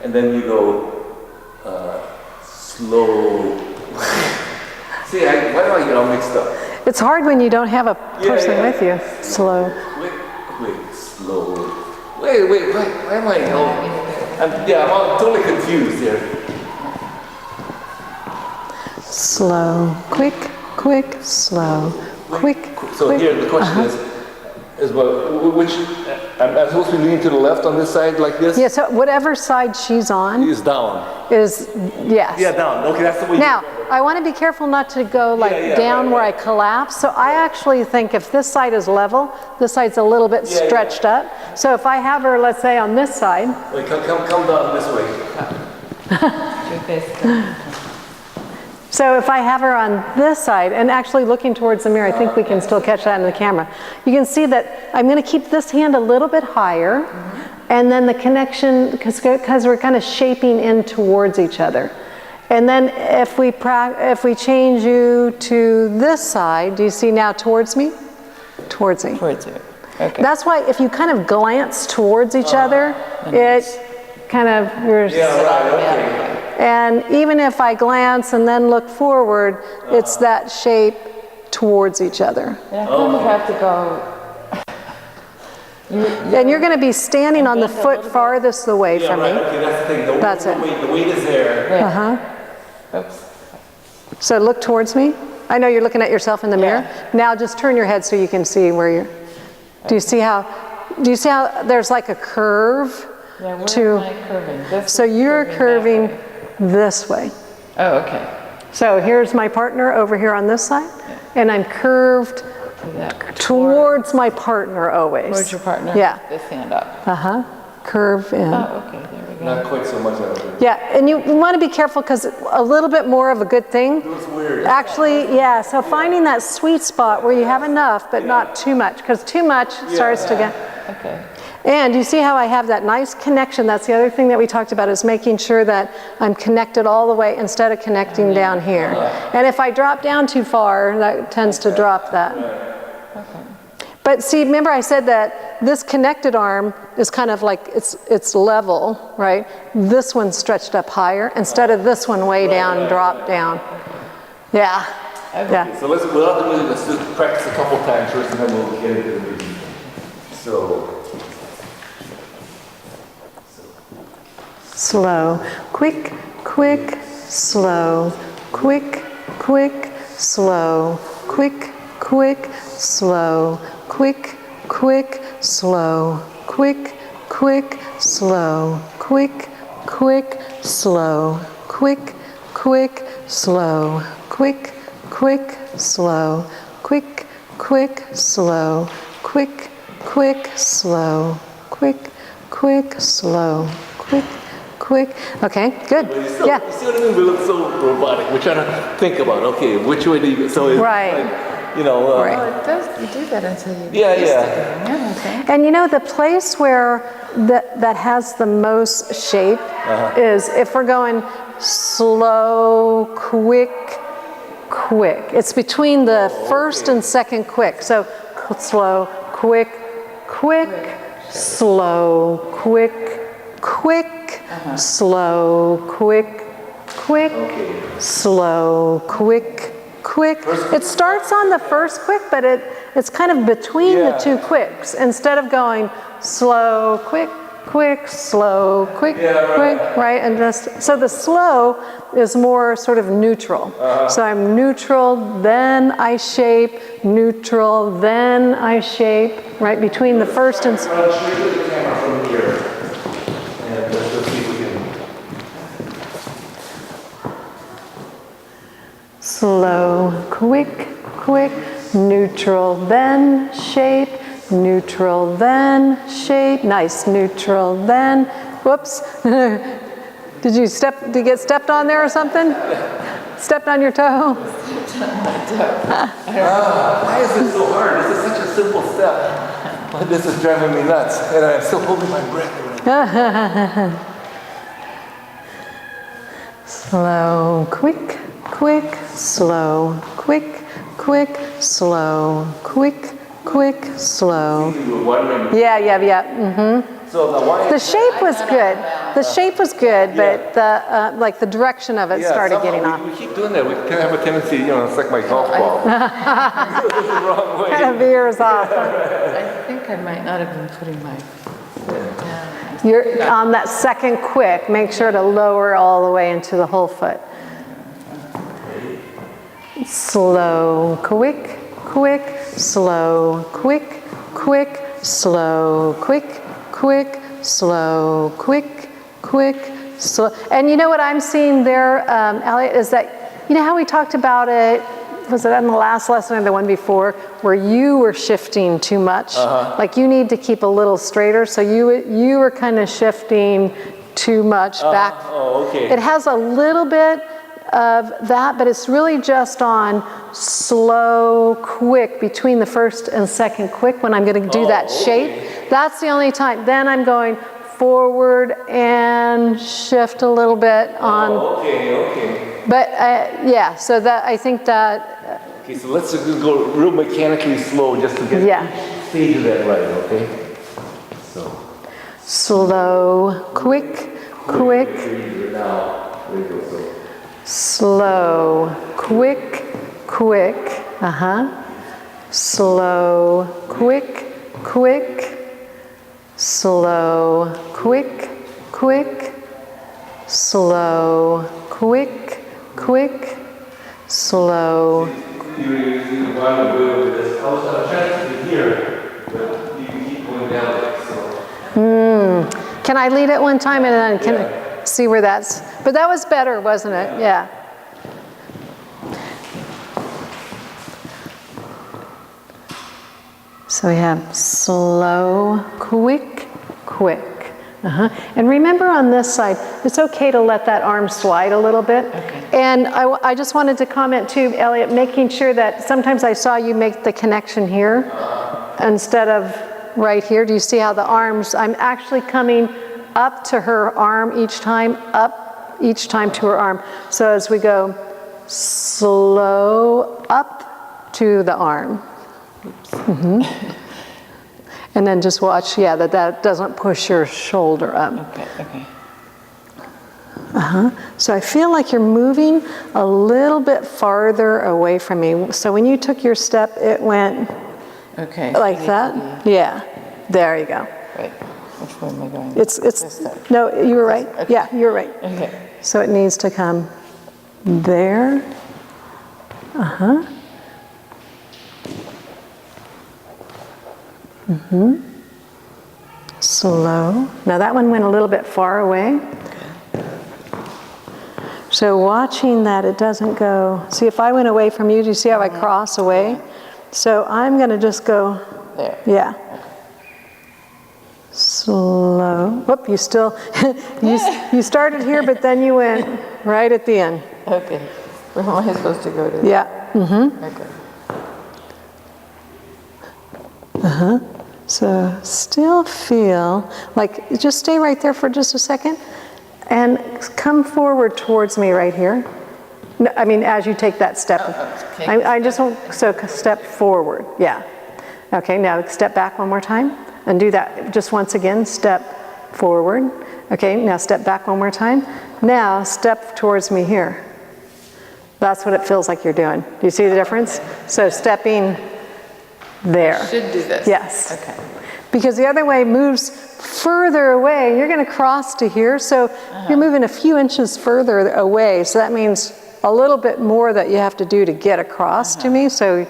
and then you go slow. See, why do I get all mixed up? It's hard when you don't have a person with you. Slow. Quick, slow. Wait, why am I? I'm all totally confused here. Slow, quick, slow, quick. So quick. Here the question is well, which I'm supposed to be leaning to the left on this side like this? Yeah, so whatever side she's on is down. Is yes. Yeah, down. Okay, that's the way. Now, I want to be careful not to go like down where I collapse. So I actually think if this side is level, this side's a little bit stretched up. So if I have her, let's say, on this side. Wait, come down this way. So if I have her on this side, and actually looking towards the mirror, I think we can still catch that in the camera. You can see that I'm going to keep this hand a little bit higher, and then the connection, because we're kind of shaping in towards each other. And then if we change you to this side, do you see now towards me? Towards me. Towards you. Okay. That's why if you kind of glance towards each other, it kind of, Okay. And even if I glance and then look forward, it's that shape towards each other. And I kind of have to go. And you're going to be standing on the foot farthest away from me. Okay, that's the thing. The weight is there. Oops. So look towards me. I know you're looking at yourself in the mirror. Now just turn your head so you can see where you're. Do you see how there's like a curve? Yeah, where am I curving? So you're curving this way. Oh, okay. So here's my partner over here on this side, and I'm curved towards my partner always. Towards your partner? Yeah. This hand up. Curve in. Oh, okay, there we go. Not quite so much. Yeah, and you want to be careful because a little bit more of a good thing. It was weird. Actually, so finding that sweet spot where you have enough but not too much, because too much starts to get. Okay. And you see how I have that nice connection. That's the other thing that we talked about, is making sure that I'm connected all the way instead of connecting down here. And if I drop down too far, that tends to drop that. Okay. But see, remember I said that this connected arm is kind of like it's level, right? This one's stretched up higher instead of this one way down, drop down. Yeah. Okay. Yeah. So let's just practice a couple times first, and then we'll get into the meeting. So. Slow, quick, slow, quick, slow, quick, slow, quick, slow, quick, slow, quick, slow, quick, slow, quick, slow, quick, slow, quick, slow, quick. Okay, good. You see Yeah. what I mean? We look so robotic. We're trying to think about, okay, which way do you go? So it's Right. like, It does. You do that until you Yeah, get used yeah. to doing it, I think. And you know, the place where that has the most shape is if we're going slow, quick. It's between the first and second quick. So slow, quick, slow, quick, slow, quick, slow, quick. It starts on the first quick, but it's kind of between the two quicks. Instead of going slow, quick, slow, quick, right? And just so the slow is more sort of neutral. So I'm neutral, then I shape, neutral, then I shape, right? Between the first and Run straight to the camera from here. And let's see if we can. slow, quick, neutral, then shape, neutral, then shape. Nice, neutral, then. Whoops. Did you get stepped on there or something? Stepped on your toe? Why is this so hard? This is such a simple step. But this is driving me nuts. And I'm still holding my breath. Slow, quick, slow, quick, slow, quick, slow. Yeah. So The shape was good. The shape was good, but the like the direction of it started getting off. We keep doing that. We kind of have a tendency, you know, it's like my golf ball. It goes the wrong way. Kind of veers off. I think I might not have been putting my foot down. You're on that second quick, make sure to lower all the way into the whole foot. Slow, quick, quick, slow, quick, quick, slow, quick, quick, slow, quick, quick, slow. And you know what I'm seeing there, Elliot, is that, you know how we talked about it, was it on the last lesson or the one before, where you were shifting too much? Like you need to keep a little straighter, so you were kind of shifting too much back. Oh, okay. It has a little bit of that, but it's really just on slow, quick, between the first and second quick when I'm going to do that shape. That's the only time. Then I'm going forward and shift a little bit on. Okay. But yeah, so that I think that. Okay, so let's just go real mechanically slow just to get each stage of that right, okay? So. Slow, quick, quick. Slow, quick, quick, slow, quick, quick, slow, quick, quick, slow, quick, quick, slow. You want to go with this. I was trying to here, but you can keep going down like so. Can I lead it one time and then can I see where that's, but that was better, wasn't it? Yeah. So we have slow, quick, quick. And remember on this side, it's okay to let that arm slide a little bit. Okay. And I just wanted to comment too, Elliot, making sure that sometimes I saw you make the connection here instead of right here. Do you see how the arms, I'm actually coming up to her arm each time, up each time to her arm. So as we go slow up to the arm. And then just watch, that doesn't push your shoulder up. Okay. So I feel like you're moving a little bit farther away from me. So when you took your step, it went like that. Yeah, there you go. Right. Which way am I going? It's no, you were right. Okay. Yeah, you're right. Okay. So it needs to come there. Slow. Now that one went a little bit far away. So watching that it doesn't go. See, if I went away from you, do you see how I cross away? So I'm going to just go there. Yeah. Slow. Whoop, you still, you started here, but then you went right at the end. Okay. Where am I supposed to go to? Yeah. Okay. So still feel like, just stay right there for just a second and come forward towards me right here. No, I mean, as you take that step. Okay. I just want, so step forward, yeah. Okay, now step back one more time and do that just once again, step forward. Okay, now step back one more time. Now step towards me here. That's what it feels like you're doing. Do you see the difference? So stepping there. Should do this. Yes. Okay. Because the other way moves further away. You're going to cross to here, so you're moving a few inches further away. So that means a little bit more that you have to do to get across to me. So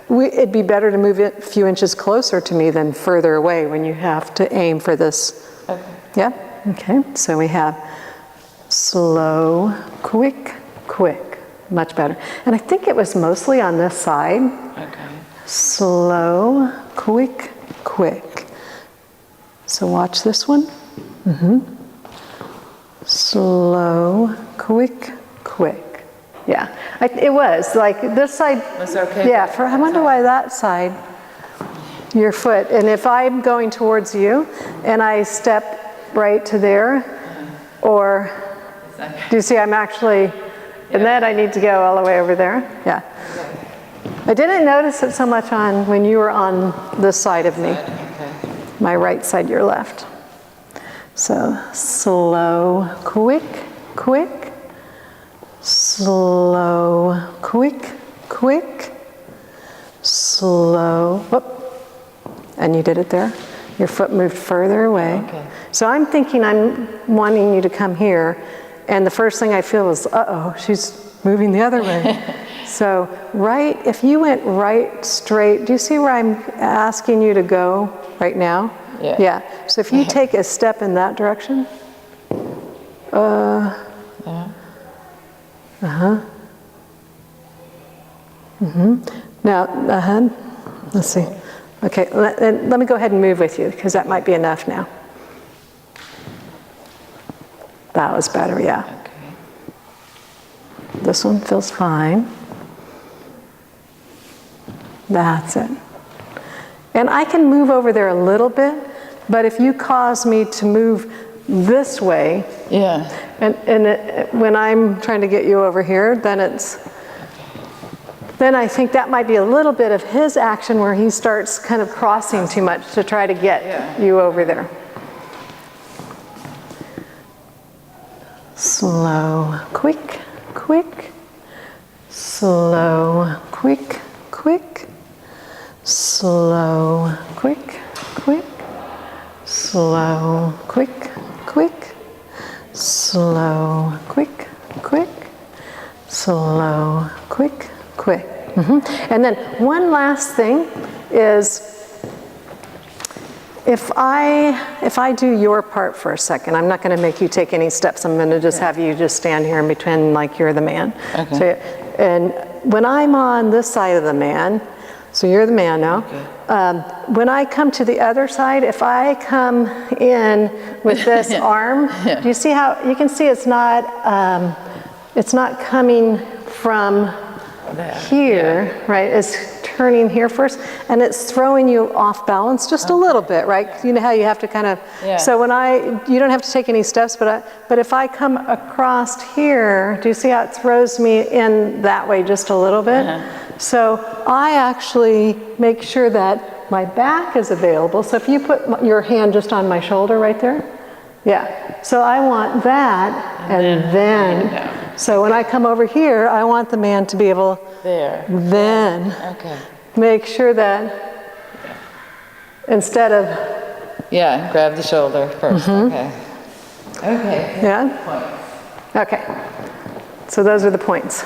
it'd be better to move it a few inches closer to me than further away when you have to aim for this. Okay. Yeah? Okay. So we have slow, quick, quick. Much better. And I think it was mostly on this side. Okay. Slow, quick, quick. So watch this one. Slow, quick, quick. Yeah, it was like this side. That's okay. Yeah, I wonder why that side, your foot. And if I'm going towards you and I step right to there, or do you see I'm actually, and then I need to go all the way over there? Yeah. I didn't notice it so much on when you were on this side of me. Okay. My right side, your left. So slow, quick, quick, slow, quick, quick, slow, whoop, and you did it there. Your foot moved further away. Okay. So I'm thinking I'm wanting you to come here, and the first thing I feel is, uh-oh, she's moving the other way. So right, if you went right straight, do you see where I'm asking you to go right now? Yeah. Yeah. So if you take a step in that direction, Yeah. now ahead. Let's see. Okay, let me go ahead and move with you because that might be enough now. That was better, yeah. Okay. This one feels fine. That's it. And I can move over there a little bit, but if you cause me to move this way, Yeah. when I'm trying to get you over here, then I think that might be a little bit of his action where he starts kind of crossing too much to try to get you over there. Slow, quick, quick, slow, quick, quick, slow, quick, quick, slow, quick, quick, slow, quick, quick, slow, quick, quick. And then one last thing is, if I do your part for a second, I'm not going to make you take any steps. I'm going to just have you just stand here in between like you're the man. Okay. So, and when I'm on this side of the man, so you're the man now. Okay. When I come to the other side, if I come in with this arm, do you see how, you can see it's not coming from here, right? It's turning here first, and it's throwing you off balance just a little bit, right? You know how you have to kind of, so when you don't have to take any steps, but if I come across here, do you see how it throws me in that way just a little bit? So I actually make sure that my back is available. So if you put your hand just on my shoulder right there, so I want that, and then so when I come over here, I want the man to be able then make sure that instead of grab the shoulder first. Okay. Okay. So those are the points.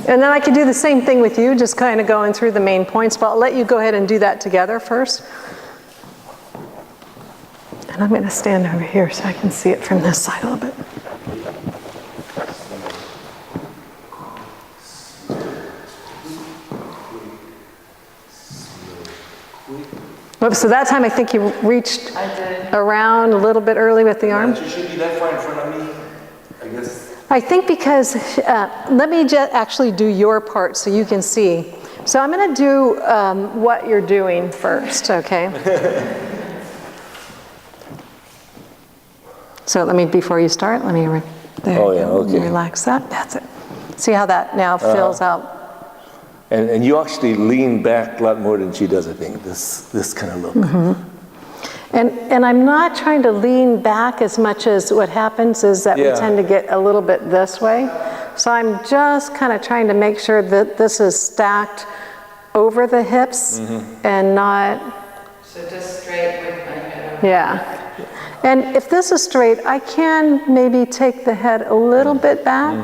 And then I could do the same thing with you, just kind of going through the main points, but I'll let you go ahead and do that together first. And I'm going to stand over here so I can see it from this side a little bit. Whoops, so that time I think you reached around a little bit early with the arm. You should be that far in front of me, I guess. I think because, let me just actually do your part so you can see. So I'm going to do what you're doing first, okay? So let me, before you start, let me, relax that. That's it. See how that now fills out. And you actually lean back a lot more than she does, I think, this kind of look. And I'm not trying to lean back as much as what happens is that we tend to get a little bit this way. So I'm just kind of trying to make sure that this is stacked over the hips and not... So just straight with my head over. And if this is straight, I can maybe take the head a little bit back,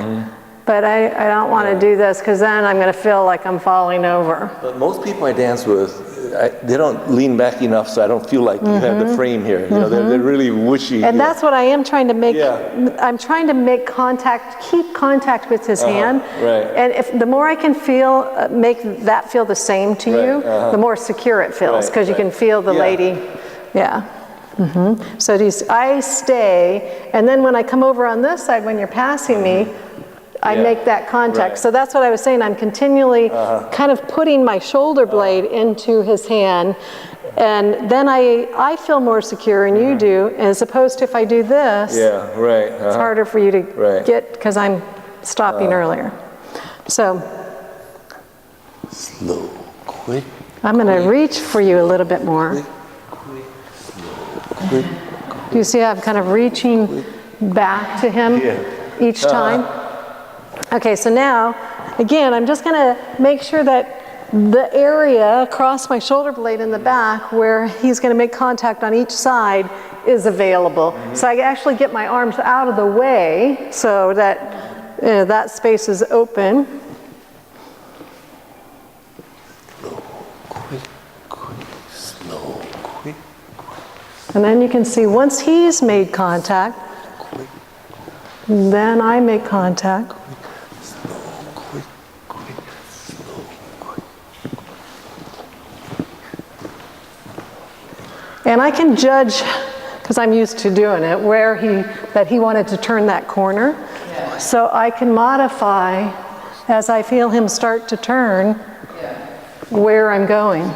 but I don't want to do this because then I'm going to feel like I'm falling over. But most people I dance with, they don't lean back enough, so I don't feel like you have the frame here. You know, they're really whooshy. And that's what I am trying to make. I'm trying to make contact, keep contact with his hand. And if the more I can feel, make that feel the same to you, the more secure it feels because you can feel the lady. So I stay, and then when I come over on this side, when you're passing me, I make that contact. So that's what I was saying. I'm continually kind of putting my shoulder blade into his hand. And then I feel more secure and you do, as opposed to if I do this, it's harder for you to get because I'm stopping earlier. So slow, quick. I'm going to reach for you a little bit more. Quick, slow, quick. Do you see how I'm kind of reaching back to him each time? Okay, so now, again, I'm just going to make sure that the area across my shoulder blade in the back where he's going to make contact on each side is available. So I actually get my arms out of the way so that that space is open. Slow, quick, quick, slow, quick. And then you can see once he's made contact, then I make contact. And I can judge, because I'm used to doing it, where he wanted to turn that corner. Yeah. So I can modify as I feel him start to turn where I'm going.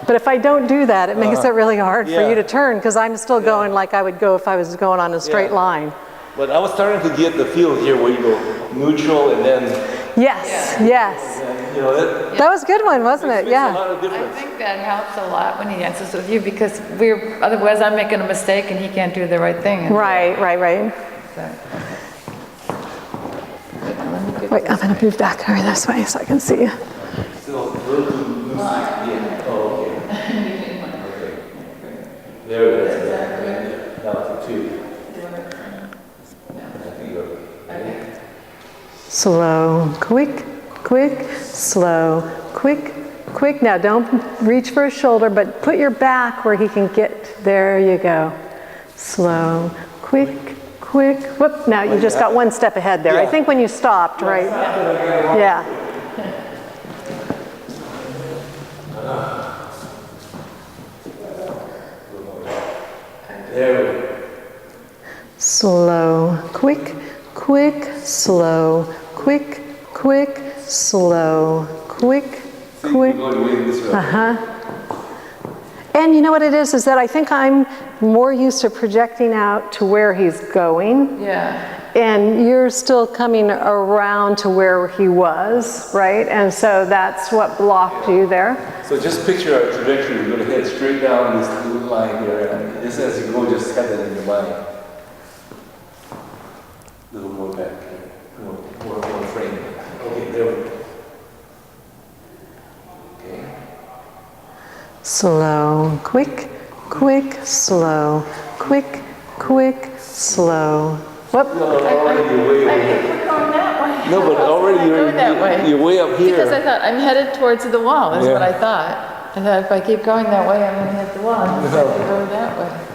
But if I don't do that, it makes it really hard for you to turn, because I'm still going like I would go if I was going on a straight line. But I was starting to get the feel here where you go neutral and then... Yes. You know, that was a good one, wasn't it? Yeah. A lot of difference. I think that helps a lot when he dances with you, because otherwise I'm making a mistake and he can't do the right thing. Right. So, okay. Wait, I'm going to move back over this way so I can see you. Still a little too loose. Yeah. Oh, okay. There it is. Exactly. That was a 2. Slow, quick, quick, slow, quick, quick. Now don't reach for his shoulder, but put your back where he can get. There you go. Slow, quick, quick. Whoop, now you just got one step ahead there. I think when you stopped, right? Yeah. There we go. Slow, quick, quick, slow, quick, quick, slow, quick, quick. And you know what it is that I think I'm more used to projecting out to where he's going. Yeah. And you're still coming around to where he was, right? And so that's what blocked you there. So just picture our trajectory. We're going to head straight down this little line here. And just as you go, just have that in your mind. A little more back. More frame. Okay, there we go. Okay. Slow, quick, quick, slow, quick, quick, slow. Whoop. No, already you're way over here. We're going that way. No, but already you're way up here. Because I thought, I'm headed towards the wall, is what I thought. I thought if I keep going that way, I'm going to hit the wall. I'm going to go that way.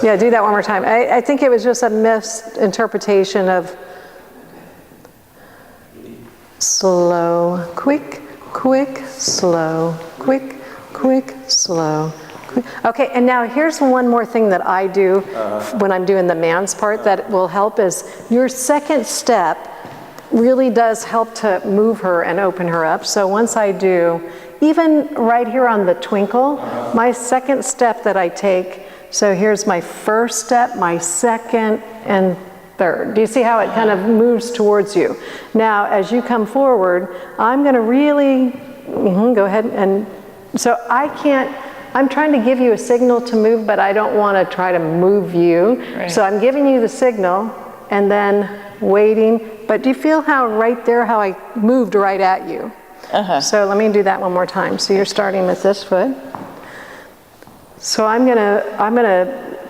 Yeah, do that one more time. I think it was just a misinterpretation of slow, quick, quick, slow, quick, quick, slow. Okay, and now here's one more thing that I do when I'm doing the man's part that will help is your second step really does help to move her and open her up. So once I do, even right here on the Twinkle, my second step that I take, so here's my first step, my second, and third. Do you see how it kind of moves towards you? Now, as you come forward, I'm going to really, go ahead, and so I'm trying to give you a signal to move, but I don't want to try to move you. Right. So I'm giving you the signal, and then waiting. But do you feel how right there, how I moved right at you? So let me do that one more time. So you're starting with this foot. So I'm gonna,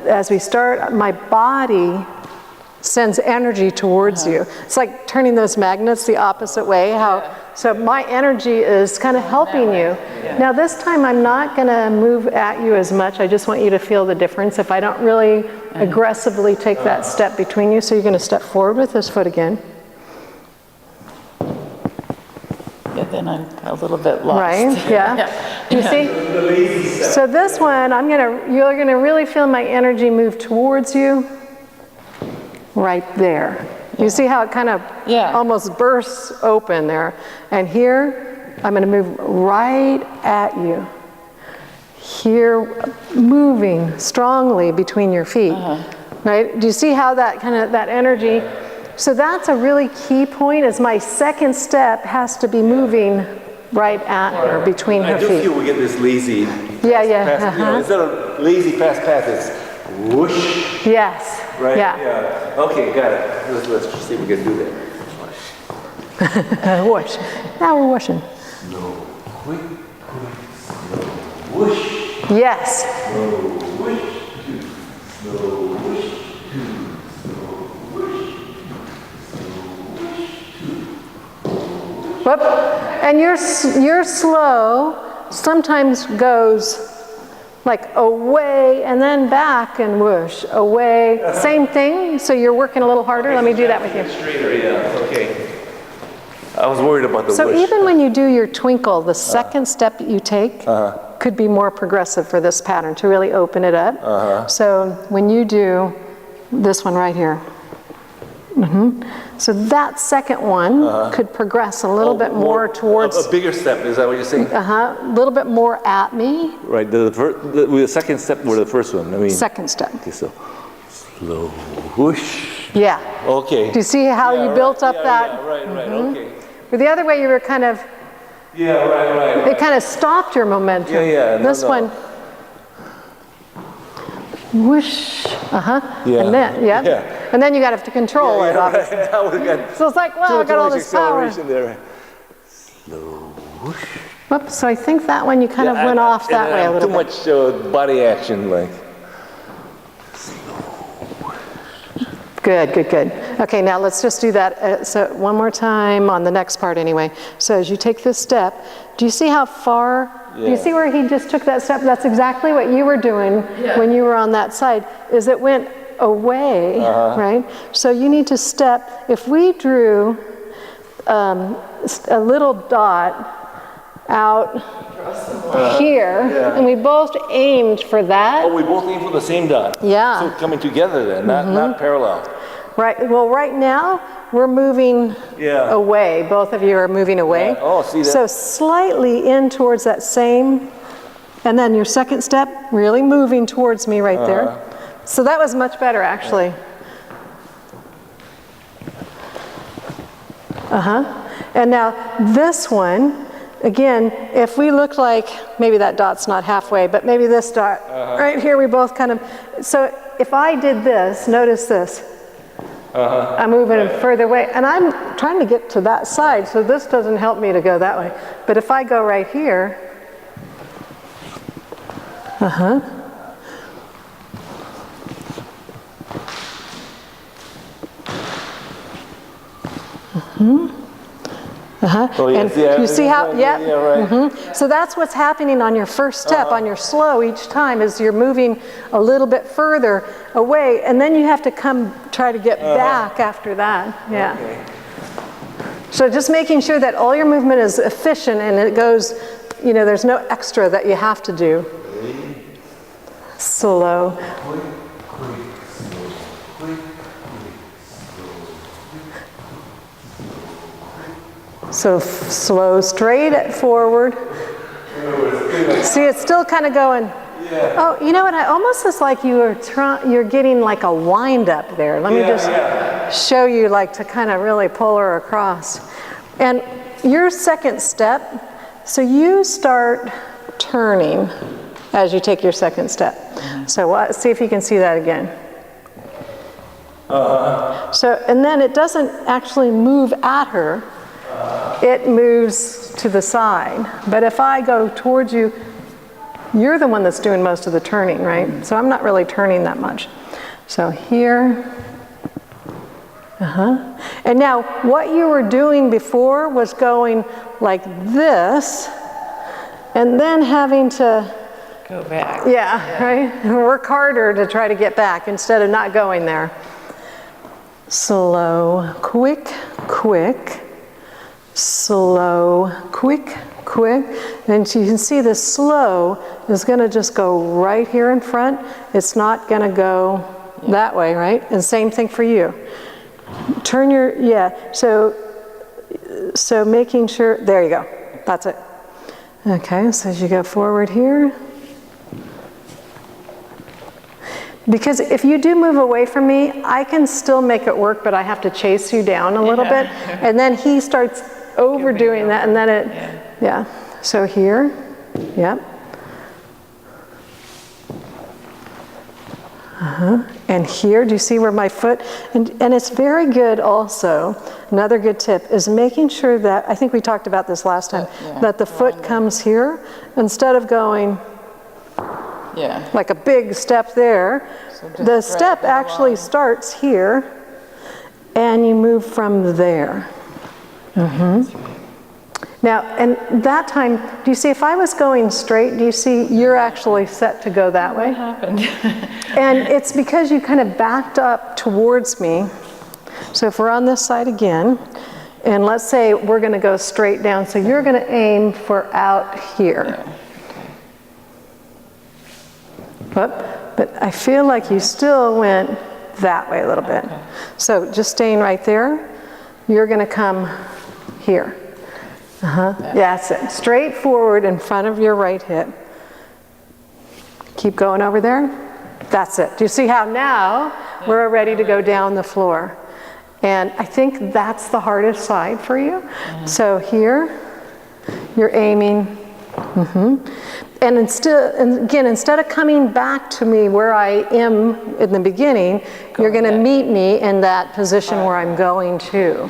as we start, my body sends energy towards you. It's like turning those magnets the opposite way. So my energy is kind of helping you. Yeah. Now this time I'm not gonna move at you as much. I just want you to feel the difference if I don't really aggressively take that step between you. So you're gonna step forward with this foot again. Yeah, then I'm a little bit lost. Right, yeah. You see? So this one, you're gonna really feel my energy move towards you. Right there. You see how it kind of almost bursts open there. And here, I'm gonna move right at you. Here, moving strongly between your feet. Right? Do you see how that energy, So that's a really key point, is my second step has to be moving right at her, between her I do feet. feel we get this lazy Yeah. you know, instead of lazy fast path, it's whoosh, Yes. right? Yeah. Okay, got it. Let's just see if we can do that. Whoosh. Now we're whooshing. Slow, quick, slow, whoosh. Yes. Slow, whoosh, two, slow, whoosh, two, slow, whoosh, Whoop. And your slow sometimes goes like away and then back and whoosh, away. Same thing, so you're working a little harder. Let me do that with you. straighter, yeah, okay. I was worried about the So whoosh. even when you do your twinkle, the second step you take could be more progressive for this pattern to really open it up. So when you do this one right here, so that second one could progress a little bit more towards, a bigger step, is that what you're saying? a little bit more at me. Right, the second step or the first one, I mean. Second step. Okay, so slow whoosh. Yeah. Okay. Do you see how you built up that? Yeah, right, okay. But the other way you were kind of, Yeah, right. it kind of stopped your momentum. Yeah, no, This one, whoosh, Yeah. and then, Yeah. and then you got to have to control it, obviously. Right. Now we got So it's like, well, I got all much this power. acceleration there. Slow whoosh. Whoops, so I think that one you kind of went off that way a little bit. Too much body action, like. Good. Okay, now let's just do that. So one more time on the next part anyway. So as you take this step, do you see how far, do you see where he just took that step? That's exactly what you were doing when you were on that side, is it went away, right? So you need to step, if we drew a little dot out here, and we both aimed for that. Oh, we both aim for the same dot. Yeah. So coming together then, not parallel. Right, well right now, we're moving away. Both of you are moving away. Yeah. Oh, see that? So slightly in towards that same, and then your second step, really moving towards me right there. So that was much better actually. And now this one, again, if we look like, maybe that dot's not halfway, but maybe this dot, right here we both kind of, so if I did this, notice this. I'm moving further away, and I'm trying to get to that side, so this doesn't help me to go that way. But if I go right here, Oh, yes, and you see how, So that's what's happening on your first step, on your slow each time, is you're moving a little bit further away, and then you have to try to get back after that, Okay. So just making sure that all your movement is efficient and it goes, there's no extra that you have to do. Slow. So slow, straight forward. See, it's still kind of going. Oh, you know what? Almost is like you're getting like a wind up there. Let me just show you, like, to kind of really pull her across. And your second step, so you start turning as you take your second step. So see if you can see that again. So, and then it doesn't actually move at her. It moves to the side. But if I go towards you, you're the one that's doing most of the turning, right? So I'm not really turning that much. So here, And now what you were doing before was going like this, and then having to go back. Yeah, right? Work harder to try to get back instead of not going there. Slow, quick, quick. Slow, quick, quick. And you can see the slow is going to just go right here in front. It's not going to go that way, right? And same thing for you. Turn your, so making sure, there you go. That's it. Okay, so as you go forward here. Because if you do move away from me, I can still make it work, but I have to chase you down a little bit. And then he starts overdoing that, and then it, yeah. So here, yep. And here, do you see where my foot, and it's very good also, another good tip is making sure that, I think we talked about this last time, that the foot comes here instead of going like a big step there. So the step actually starts here and you move from there. Now, and that time, do you see if I was going straight, do you see you're actually set to go that way? What happened? And it's because you kind of backed up towards me. So if we're on this side again, and let's say we're going to go straight down, so you're going to aim for out here. But I feel like you still went that way a little bit. So just staying right there, you're going to come here. That's it. Straight forward in front of your right hip. Keep going over there. That's it. Do you see how now we're ready to go down the floor? And I think that's the hardest side for you. So here, you're aiming. And instead of coming back to me where I am in the beginning, you're going to meet me in that position where I'm going to.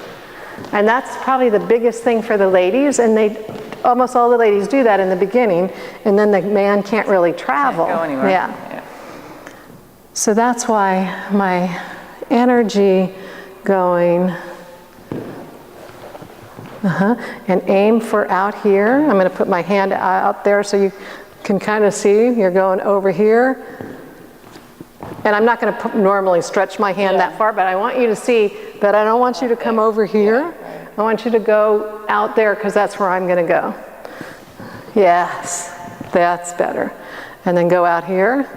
And that's probably the biggest thing for the ladies, and almost all the ladies do that in the beginning, and then the man can't really travel. Can't go anywhere. Yeah. So that's why my energy going, and aim for out here. I'm going to put my hand out there so you can kind of see. You're going over here. And I'm not going to normally stretch my hand that far, but I want you to see that I don't want you to come over here. I want you to go out there because that's where I'm going to go. Yes, that's better. And then go out here.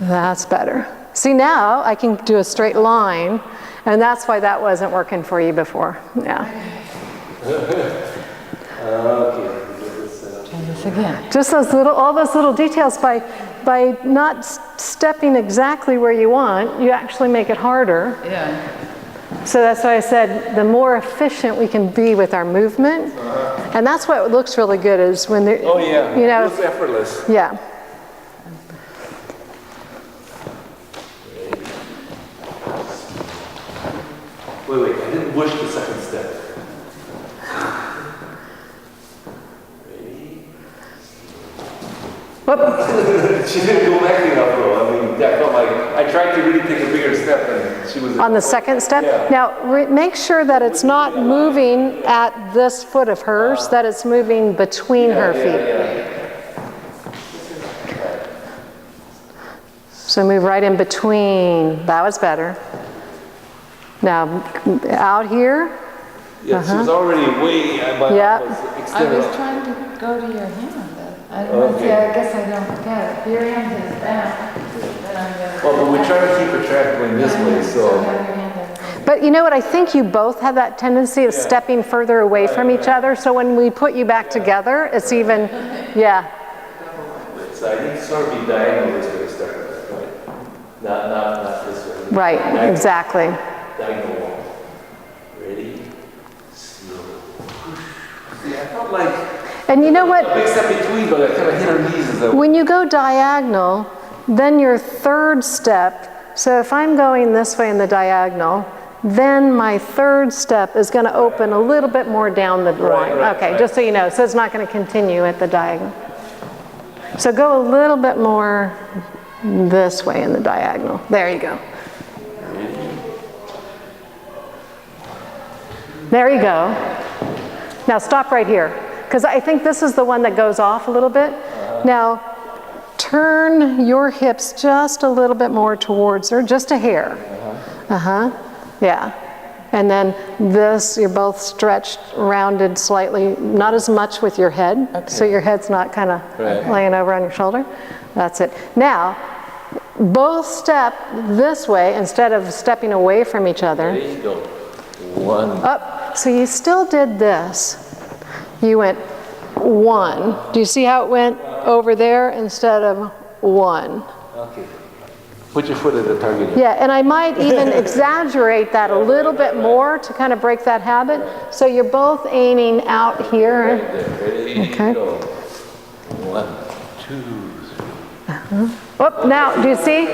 That's better. See, now I can do a straight line, and that's why that wasn't working for you before. Yeah. Try this again. Just all those little details. By not stepping exactly where you want, you actually make it harder. So that's why I said the more efficient we can be with our movement, and that's what looks really good is when you know, it looks effortless. Yeah. Wait, I didn't push the second step. She didn't go back enough though. I mean, that felt like I tried to really take a bigger step and she was... On the second step? Yeah. Now, make sure that it's not moving at this foot of hers, that it's moving between her feet. So move right in between. That was better. Now, out here. Yeah, she was already way... Yep. I was trying to go to your hand. I guess I don't get it. Your hand is down. Well, but we try to keep a track going this way, so... But you know what, I think you both have that tendency of stepping further away from each other, so when we put you back together, it's even, So I need to sort of be diagonal this way to start with, right? Not this way. Right, Diagonal. exactly. Diagonal wall. Ready? Slow. See, I felt like... And you know what? A big step between, but I kind of hit her knees as I... When you go diagonal, then your third step, so if I'm going this way in the diagonal, then my third step is going to open a little bit more down the line. Okay, just so you know. So it's not going to continue at the diagonal. So go a little bit more this way in the diagonal. There you go. There you go. Now stop right here, because I think this is the one that goes off a little bit. Now turn your hips just a little bit more towards her, just a hair. Yeah. And then this, you're both stretched, rounded slightly, not as much with your head, so your head's not kind of laying over on your shoulder. That's it. Now, both step this way instead of stepping away from each other. There you go. One. Up. So you still did this. You went one. Do you see how it went over there instead of one? Okay. Put your foot at the target. Yeah, and I might even exaggerate that a little bit more to kind of break that habit. So you're both aiming out here. Right there. Ready, Okay. go. 1, 2, 3. Oh, now, do you see?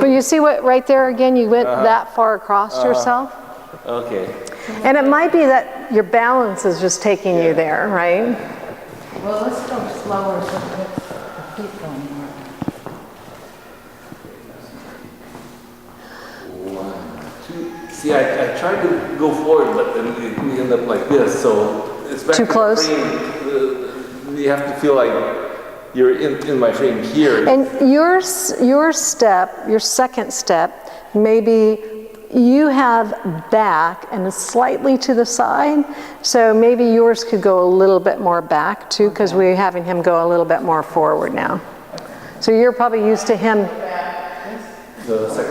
But you see what, right there again, you went that far across yourself? Okay. And it might be that your balance is just taking you there, right? Well, let's go slower so that the feet going more. 1, 2. See, I tried to go forward, but then we end up like this. So it's back Too to close? the frame. You have to feel like you're in my frame here. And your step, your second step, maybe you have back and slightly to the side, so maybe yours could go a little bit more back too, because we're having him go a little bit more forward now. So you're probably used to him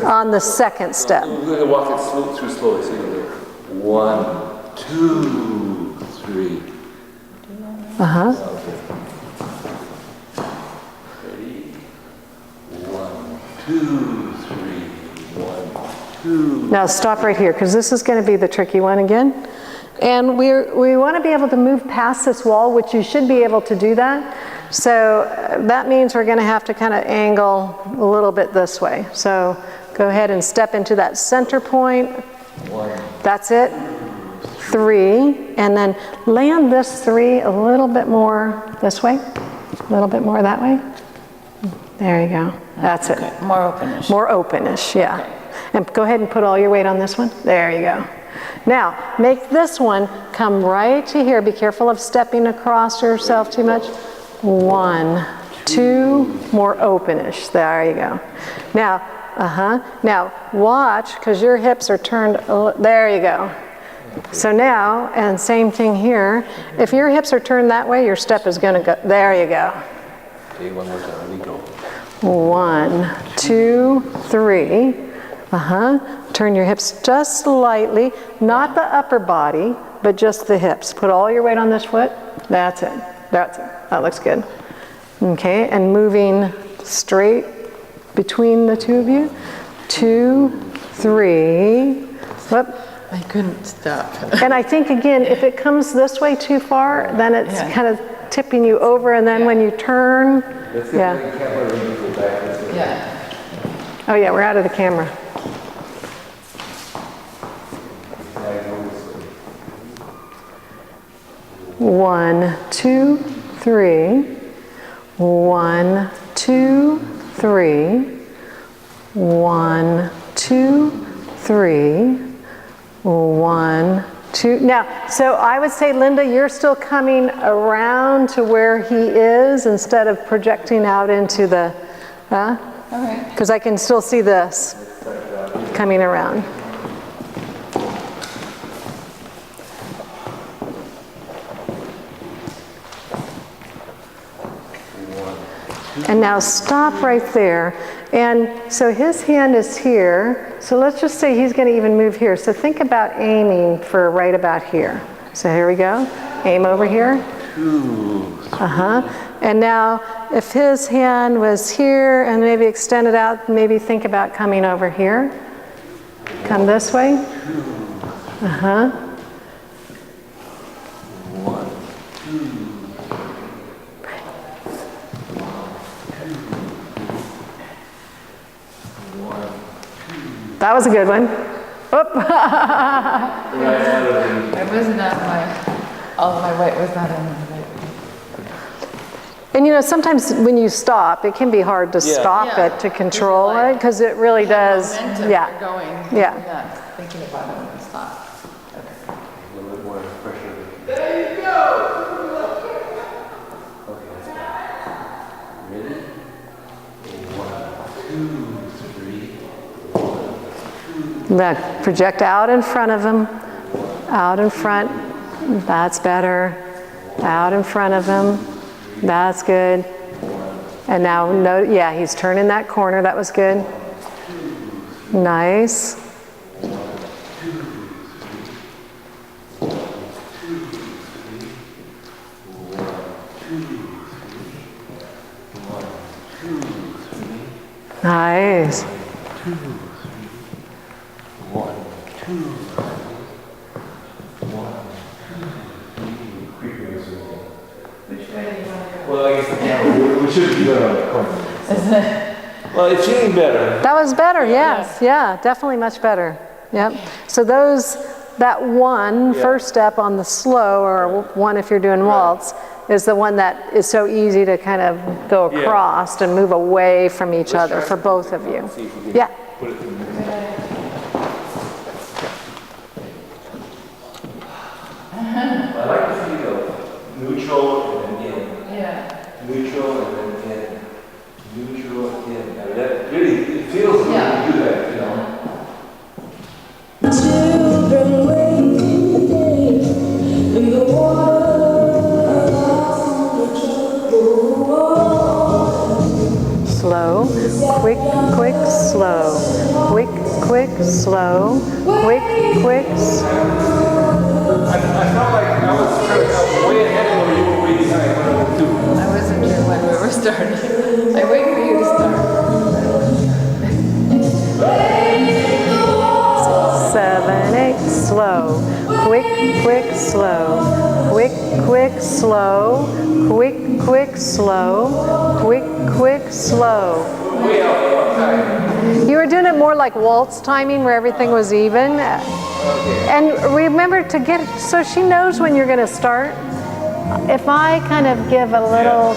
on the second step. We're going to walk it through slowly. So you go 1, 2, 3. Uh-huh. Ready? 1, 2, 3. 1, 2. Now stop right here, because this is going to be the tricky one again. And we want to be able to move past this wall, which you should be able to do that. So that means we're going to have to kind of angle a little bit this way. So go ahead and step into that center point. 1. That's it. 3. And then land this 3 a little bit more this way. A little bit more that way. There you go. That's it. More openish. More openish, yeah. And go ahead and put all your weight on this one. There you go. Now, make this one come right to here. Be careful of stepping across yourself too much. 1, 2, more openish. There you go. Now, now watch, because your hips are turned, there you go. So now, and same thing here, if your hips are turned that way, your step is going to go, there you go. Okay, one more time. Let me go. 1, 2, 3. Turn your hips just slightly, not the upper body, but just the hips. Put all your weight on this foot. That's it. That's it. That looks good. Okay, and moving straight between the two of you. 2, 3. Whoop. I couldn't stop. And I think, again, if it comes this way too far, then it's kind of tipping you over, and then when you turn, Yeah. Oh yeah, we're out of the camera. One, 2, 3. 1, 2, 3. 1, 2, 3. 1, 2. Now, so I would say, Linda, you're still coming around to where he is instead of projecting out into the, because I can still see this coming around. And now stop right there. And so his hand is here. So let's just say he's going to even move here. So think about aiming for right about here. So here we go. Aim over here. 2, 3. And now if his hand was here and maybe extend it out, maybe think about coming over here. Come this way. 1, 2. That was a good one. Oop. It wasn't on all of my weight was not on my weight. And you know, sometimes when you stop, it can be hard to stop it, to control it, because it really does. Momentum Yeah. Going. Yeah. Not thinking about it when you stop. A little bit more pressure. There you go. Okay, that's fine. Ready? 1, 2, 3. Now project out in front of him. Out in front. That's better. Out in front of him. That's good. And now, yeah, he's turning that corner. That was good. Nice. Nice. 2, 3, 1, 2, 1, 2, 3, creeping us in. Which way do you want to go? Well, I guess the camera, we should be good on the corner. Well, it's feeling better. That was better, yes. Yeah, definitely much better. Yep. So that one, first step on the slow, or one if you're doing waltz, is the one that is so easy to kind of go across and move away from each other for both of you. Yeah. Put it in there. I like to see the neutral and then in. Yeah. Neutral and then in. Neutral in. I mean, that really, it feels good to do that, you know. Children wait the day in the water on the troubled. Slow, quick, quick, slow. Quick, quick, slow. Quick, quick, I felt like I was way ahead when you were way behind when I was 2. I wasn't sure when we were starting. I wait for you to start. 7, 8, slow. Quick, quick, slow. Quick, quick, slow. Quick, quick, slow. Quick, quick, slow. Way off one time. You were doing it more like waltz timing where everything was even. And remember to get it so she knows when you're going to start. If I kind of give a little,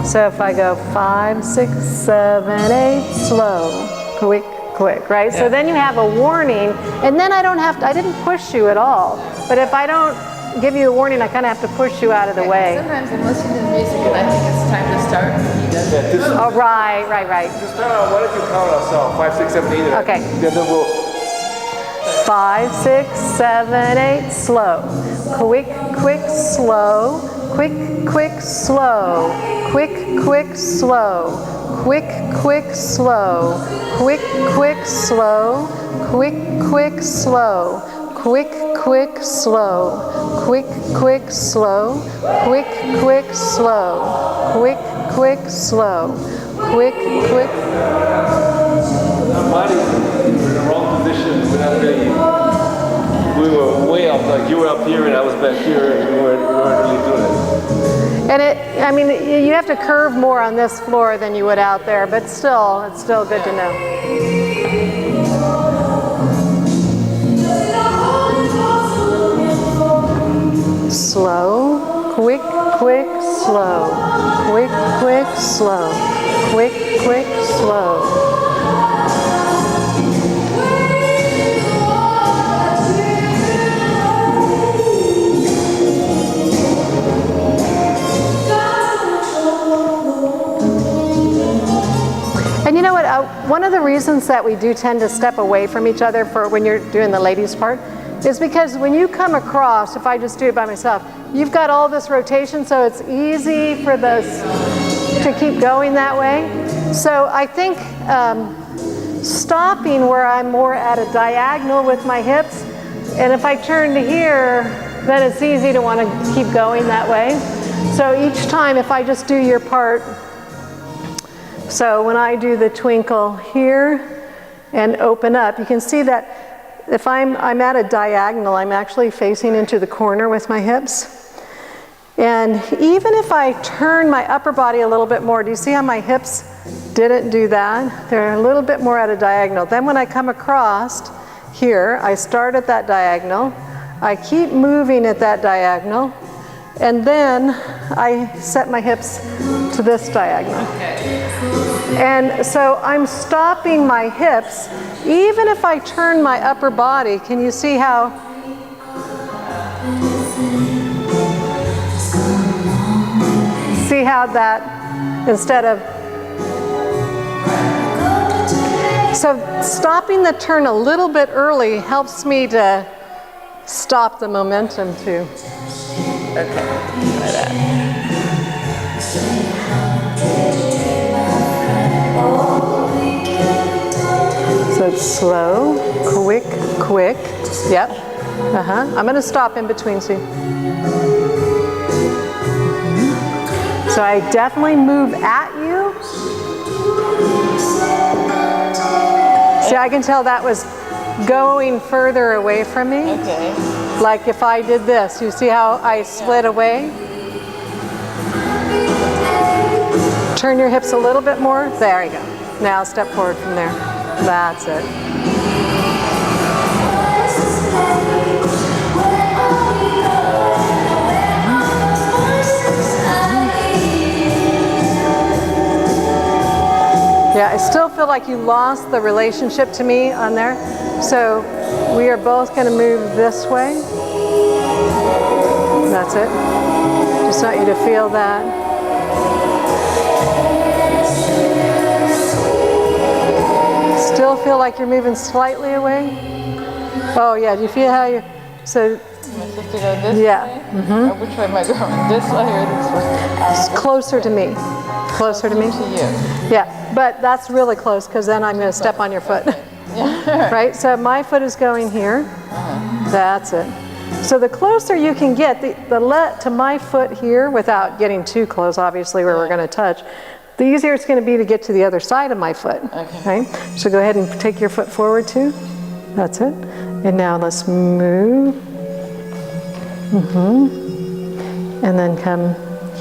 so if I go 5, 6, 7, 8, slow, quick, quick, right? So then you have a warning, and then I didn't push you at all. But if I don't give you a warning, I kind of have to push you out of the way. Sometimes I'm listening to music and I think it's time to start. He doesn't. Oh, right. Just start out, why don't you count us off? 5, 6, 7, 8. Okay. Then we'll 5, 6, 7, 8, slow. Quick, quick, slow. Quick, quick, slow. Quick, quick, slow. Quick, quick, slow. Quick, quick, slow. Quick, quick, slow. Quick, quick, slow. Quick, quick, slow. Quick, quick, slow. Quick, quick, slow. Quick, quick. our bodies were in the wrong position. We're not really, we were way up, like you were up here and I was back here and we weren't really doing it. And I mean, you have to curve more on this floor than you would out there, but still, it's still good to know. Slow, quick, quick, slow. Quick, quick, slow. Quick, quick, slow. And you know what, one of the reasons that we do tend to step away from each other for when you're doing the ladies part is because when you come across, if I just do it by myself, you've got all this rotation, so it's easy for this to keep going that way. So I think stopping where I'm more at a diagonal with my hips, and if I turn to here, then it's easy to want to keep going that way. So each time, if I just do your part, so when I do the twinkle here and open up, you can see that if I'm at a diagonal, I'm actually facing into the corner with my hips. And even if I turn my upper body a little bit more, do you see how my hips didn't do that? They're a little bit more at a diagonal. Then when I come across here, I start at that diagonal, I keep moving at that diagonal, and then I set my hips to this diagonal. And so I'm stopping my hips, even if I turn my upper body. Can you see how? See how that, instead of, so stopping the turn a little bit early helps me to stop the momentum too. Okay, try that. So it's slow, quick, quick. Yep. I'm going to stop in between, see. So I definitely move at you. I can tell that was going further away from me. Okay. Like if I did this, you see how I split away? Turn your hips a little bit more. There you go. Now step forward from there. That's it. Yeah, I still feel like you lost the relationship to me on there. So we are both going to move this way. That's it. Just want you to feel that. Still feel like you're moving slightly away. Oh yeah, do you feel how you, so. Am I supposed to go this Yeah. way? Or which way am I going? This way or this way? It's closer to me. Closer to me? To you. Yeah, but that's really close because then I'm going to step on your foot. Right? So my foot is going here. That's it. So the closer you can get, the let to my foot here without getting too close, obviously, where we're going to touch, the easier it's going to be to get to the other side of my foot. Okay. Right? So go ahead and take your foot forward too. That's it. And now let's move. And then come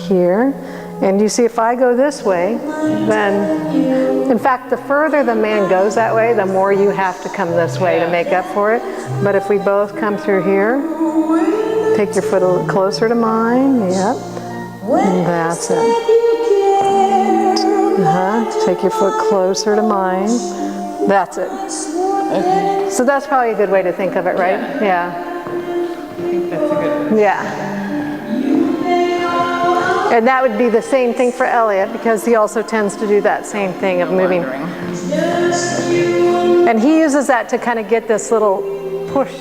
here. And you see, if I go this way, then, in fact, the further the man goes that way, the more you have to come this way to make up for it. But if we both come through here, take your foot a little closer to mine. Yep. And that's it. Take your foot closer to mine. That's it. Okay. So that's probably a good way to think of it, right? Yeah. I think that's a good one. Yeah. And that would be the same thing for Elliot because he also tends to do that same thing of moving. And he uses that to kind of get this little push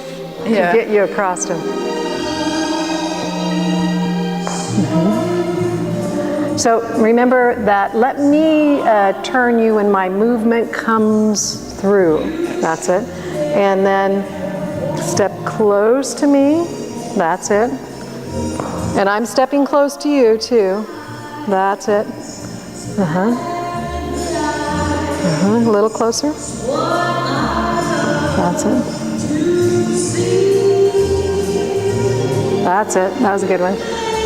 to get you across him. So remember that let me turn you when my movement comes through. That's it. And then step close to me. That's it. And I'm stepping close to you too. That's it. A little closer. That's it. That's it. That was a good one.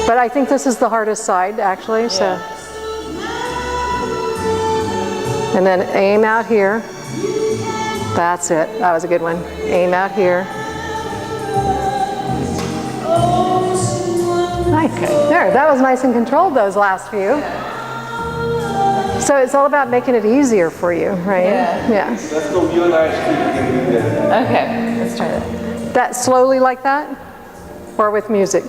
But I think this is the hardest side actually. So. And then aim out here. That's it. That was a good one. Aim out here. Okay, there, that was nice and controlled those last few. So it's all about making it easier for you, right? Yeah. Let's go, you and I can do that. Okay, let's try that. That slowly like that? Or with music?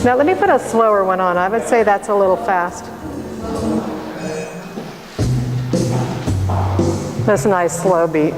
Now let me put a slower one on. I would say that's a little fast. That's a nice slow beat.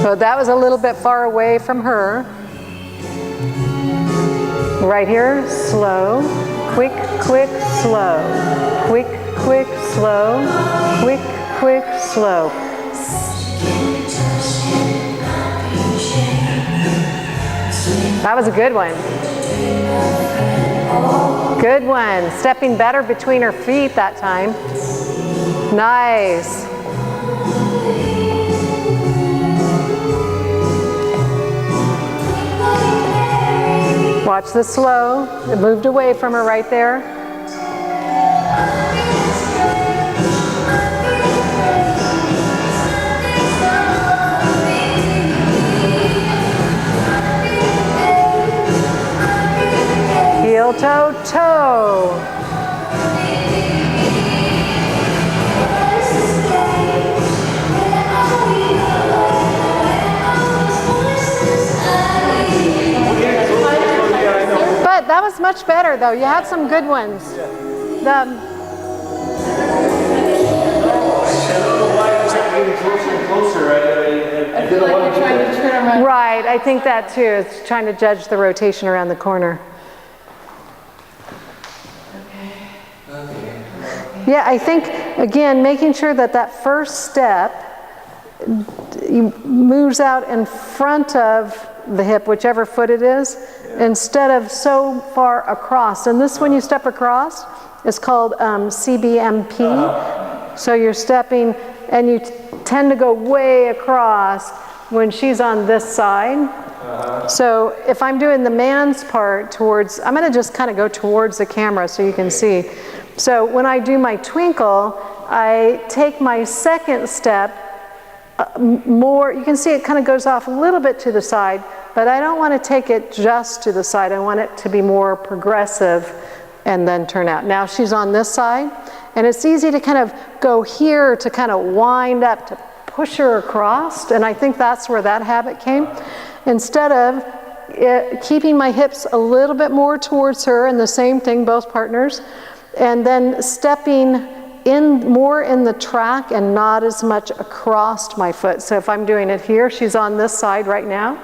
So that was a little bit far away from her. Right here, slow, quick, quick, slow, quick, quick, slow, quick, quick, slow. That was a good one. Good one. Stepping better between her feet that time. Nice. Watch the slow. It moved away from her right there. Heel, toe, toe. But that was much better though. You had some good ones. getting closer and closer. I I feel didn't like want you're to do trying that. to turn around. Right, I think that too. It's trying to judge the rotation around the corner. Yeah, I think, again, making sure that that first step moves out in front of the hip, whichever foot it is, instead of so far across. And this, when you step across, is called CBMP. So you're stepping, and you tend to go way across when she's on this side. So if I'm doing the man's part towards, I'm going to just kind of go towards the camera so you can see. So when I do my twinkle, I take my second step more, you can see it kind of goes off a little bit to the side, but I don't want to take it just to the side. I want it to be more progressive and then turn out. Now she's on this side, and it's easy to kind of go here to kind of wind up to push her across, and I think that's where that habit came. Instead of keeping my hips a little bit more towards her, and the same thing, both partners, and then stepping in more in the track and not as much across my foot. So if I'm doing it here, she's on this side right now,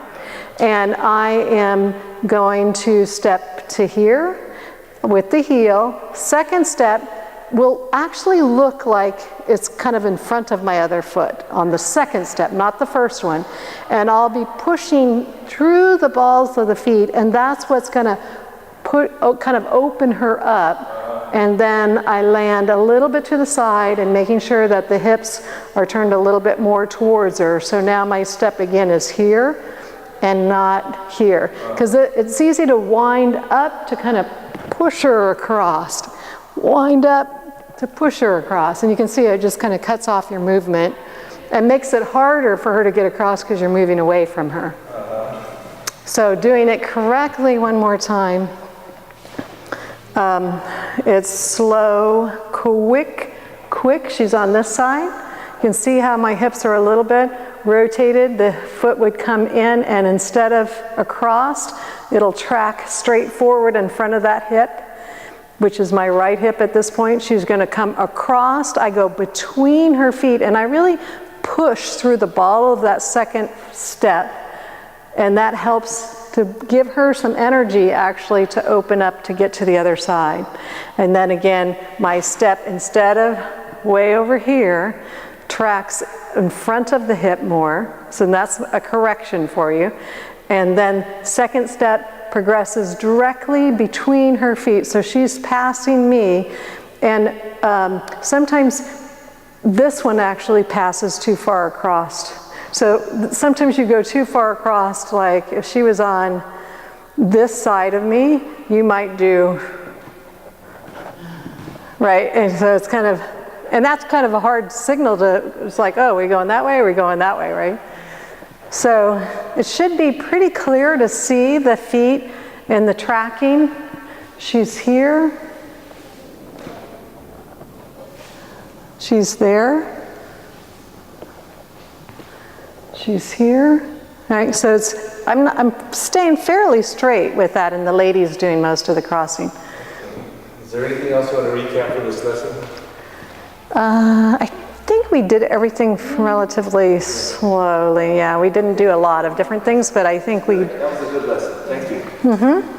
and I am going to step to here with the heel. Second step will actually look like it's kind of in front of my other foot on the second step, not the first one. And I'll be pushing through the balls of the feet, and that's what's going to kind of open her up. And then I land a little bit to the side and making sure that the hips are turned a little bit more towards her. So now my step again is here and not here. Because it's easy to wind up to kind of push her across. Wind up to push her across. And you can see it just kind of cuts off your movement and makes it harder for her to get across because you're moving away from her. So doing it correctly one more time. It's slow, quick. She's on this side. You can see how my hips are a little bit rotated. The foot would come in, and instead of across, it'll track straight forward in front of that hip, which is my right hip at this point. She's going to come across. I go between her feet, and I really push through the ball of that second step, and that helps to give her some energy actually to open up to get to the other side. And then again, my step, instead of way over here, tracks in front of the hip more. So that's a correction for you. And then second step progresses directly between her feet. So she's passing me. And sometimes this one actually passes too far across. So sometimes you go too far across, like if she was on this side of me, you might do, right? And so it's kind of, and that's kind of a hard signal to, it's like, oh, are we going that way or are we going that way, right? So it should be pretty clear to see the feet and the tracking. She's here. She's there. She's here. All right, so I'm staying fairly straight with that, and the lady's doing most of the crossing. Is there anything else you want to recap for this lesson? I think we did everything relatively slowly. Yeah, we didn't do a lot of different things, but I think we... That was a good lesson. Thank you. Mm-hmm.